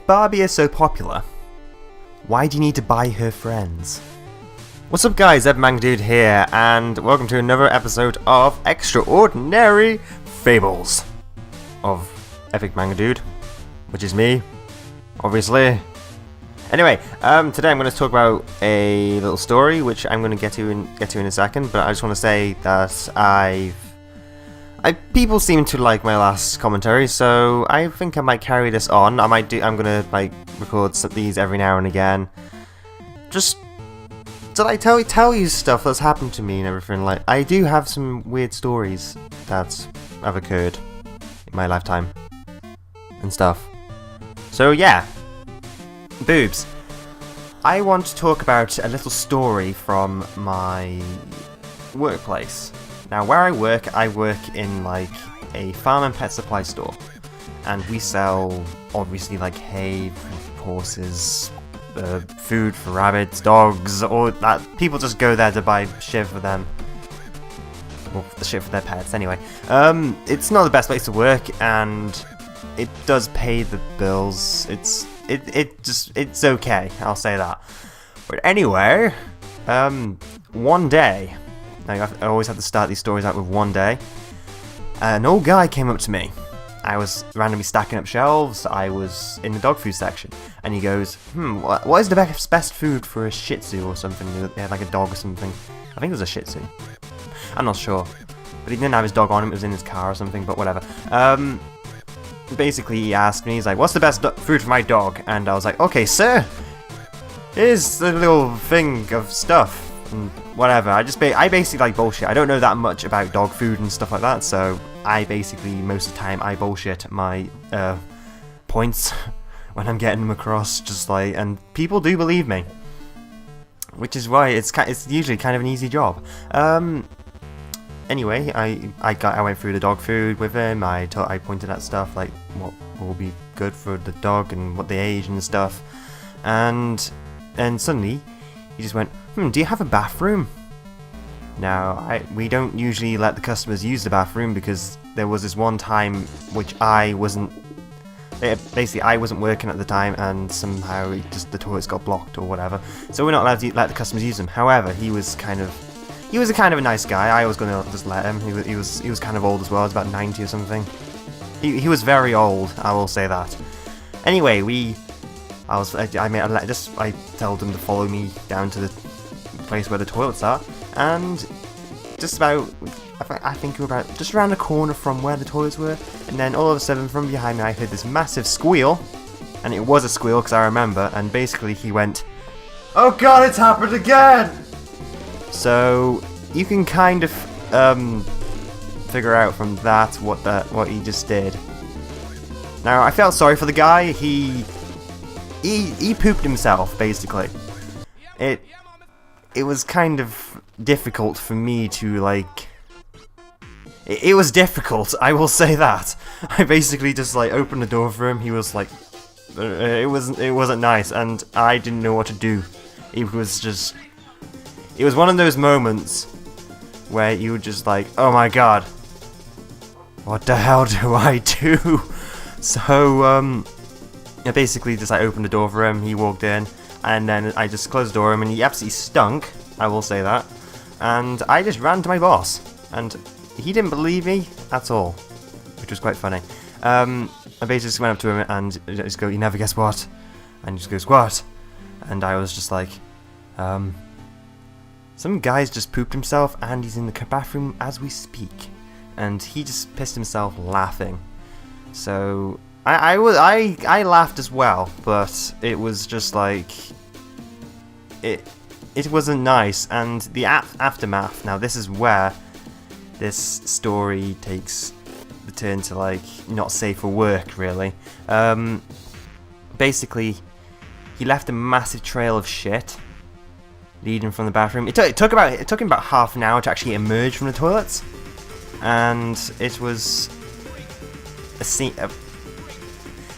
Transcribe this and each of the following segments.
Barbie is so popular, why do you need to buy her friends? What's up guys, EpicMangoDude here, and welcome to another episode of Extraordinary Fables of EpicMangoDude, which is me, obviously. Anyway, today I'm going to talk about a little story, which I'm going to get to in a second, but I just want to say that people seem to like my last commentary, so I think I might carry this on. I'm gonna like record some of these every now and again. Just did I tell you stuff that's happened to me and everything? Like, I do have some weird stories that have occurred in my lifetime and stuff. So yeah, boobs. I want to talk about a little story from my workplace. Now, where I work in like a farm and pet supply store, and we sell obviously like hay for horses, food for rabbits, dogs, all that. People just go there to buy shit for them, well, the shit for their pets. Anyway, it's not the best place to work, and it does pay the bills. It's okay. I'll say that. But anyway, one day. I always have to start these stories out with one day. An old guy came up to me. I was randomly stacking up shelves. I was in the dog food section. And he goes, what is the best food for a Shih Tzu or something? They had like a dog or something. I think it was a Shih Tzu. I'm not sure. But he didn't have his dog on him. It was in his car or something, but whatever. Basically, he asked me, he's like, what's the best food for my dog? And I was like, okay, sir. Here's the little thing of stuff. And whatever, I basically like bullshit. I don't know that much about dog food and stuff like that, so I basically, most of the time, I bullshit my points when I'm getting them across, just like, and people do believe me, which is why it's usually kind of an easy job. Anyway, I went through the dog food with him. I pointed at stuff like what will be good for the dog and what they age and stuff, and suddenly he just went, do you have a bathroom? Now, we don't usually let the customers use the bathroom because there was this one time which I wasn't working at the time, and somehow the toilets got blocked or whatever. So we're not allowed to let the customers use them. However, he was a kind of a nice guy. I was gonna just let him. He was kind of old as well. He was about 90 or something. He was very old, I will say that. Anyway, I told him to follow me down to the place where the toilets are, and just about, I think we were about just around the corner from where the toilets were, and then all of a sudden from behind me I heard this massive squeal, and it was a squeal because I remember, and basically he went, oh god, it's happened again! So you can kind of figure out from that what he just did. Now, I felt sorry for the guy. He pooped himself, basically. It was kind of difficult for me to, like... It was difficult, I will say that. I basically just, like, opened the door for him. He was like... It wasn't nice, and I didn't know what to do. It was one of those moments where you were just like, oh my god, what the hell do I do? So, I basically just opened the door for him, he walked in, and then I just closed the door on him, and he absolutely stunk, I will say that, and I just ran to my boss, and he didn't believe me at all, which was quite funny. I basically just went up to him and just go, you never guess what? And he just goes, what? And I was just like, some guy's just pooped himself, and he's in the bathroom as we speak, and he just pissed himself laughing. So I laughed as well, but it was just like it wasn't nice, and the aftermath. Now this is where this story takes the turn to like not safe for work, really. Basically, he left a massive trail of shit leading from the bathroom. It took him about half an hour to actually emerge from the toilets, and it was a scene.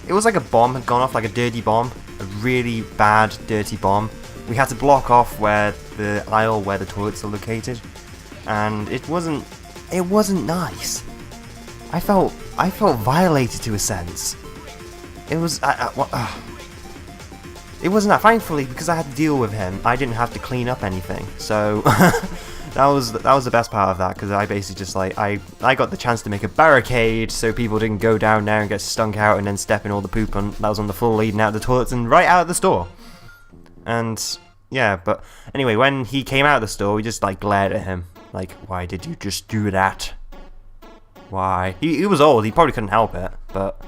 It was like a bomb had gone off, like a dirty bomb, a really bad, dirty bomb. We had to block off where the aisle where the toilets are located, and it wasn't nice. I felt violated to a sense. It was it wasn't that. Thankfully, because I had to deal with him, I didn't have to clean up anything. So that was the best part of that, because I basically just like I got the chance to make a barricade so people didn't go down there and get stunk out and then step in all the poop that was on the floor leading out of the toilets and right out of the store. And yeah, but anyway, when he came out of the store, we just like glared at him like, why did you just do that? Why? He was old, he probably couldn't help it, but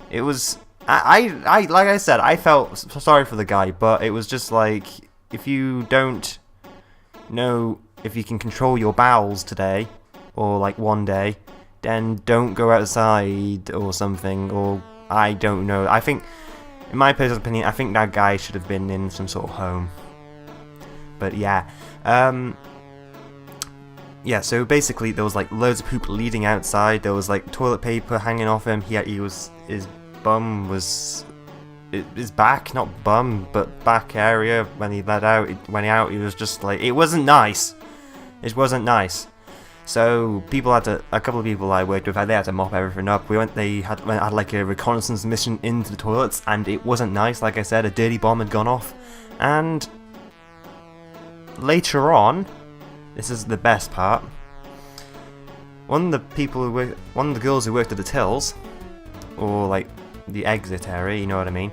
it was I like I said, I felt sorry for the guy, but it was just like, if you don't know if you can control your bowels today, or like one day, then don't go outside or something, or I don't know. I think, in my personal opinion, I think that guy should have been in some sort of home. But yeah, yeah, so basically there was like loads of poop leading outside, there was like toilet paper hanging off him, his bum was, his back, not bum, but back area, when he he was just like, it wasn't nice. It wasn't nice. So a couple of people I worked with, they had to mop everything up. They had like a reconnaissance mission into the toilets, and it wasn't nice. Like I said, a dirty bomb had gone off, and later on, this is the best part. One of the girls who worked at the tills, or like the exit area, you know what I mean.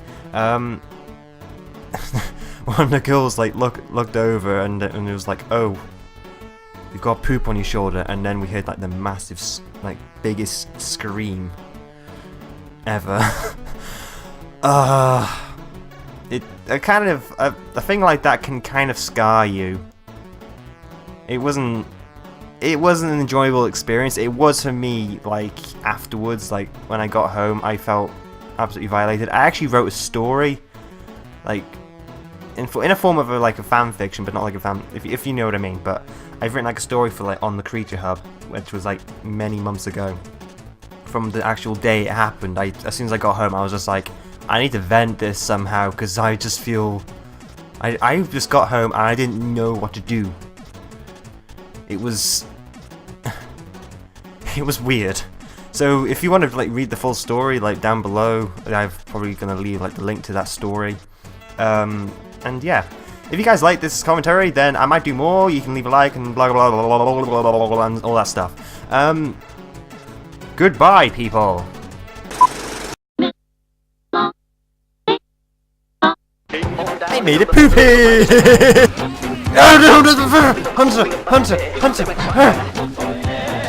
One of the girls like looked over and it was like, oh, you've got poop on your shoulder, and then we heard like the massive, like biggest scream ever. A thing like that can kind of scar you. It wasn't an enjoyable experience. It was for me, like afterwards, like when I got home, I felt absolutely violated. I actually wrote a story, like in a form of a fan fiction, but not like a fan, if you know what I mean. But I've written like a story for like on the Creature Hub, which was like many months ago. From the actual day it happened, as soon as I got home, I was just like, I need to vent this somehow, because I just feel, I just got home and I didn't know what to do. It was weird. So if you want to like read the full story, like down below, I'm probably gonna leave like the link to that story. And yeah, if you guys like this commentary, then I might do more. You can leave a like and blah blah blah blah blah blah blah, blah and all that stuff. Goodbye, people. I made it poopy. Hunter.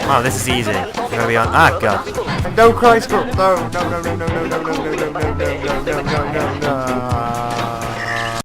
Oh, this is easy. I'm gonna be on. Ah, God. No, Christ, no.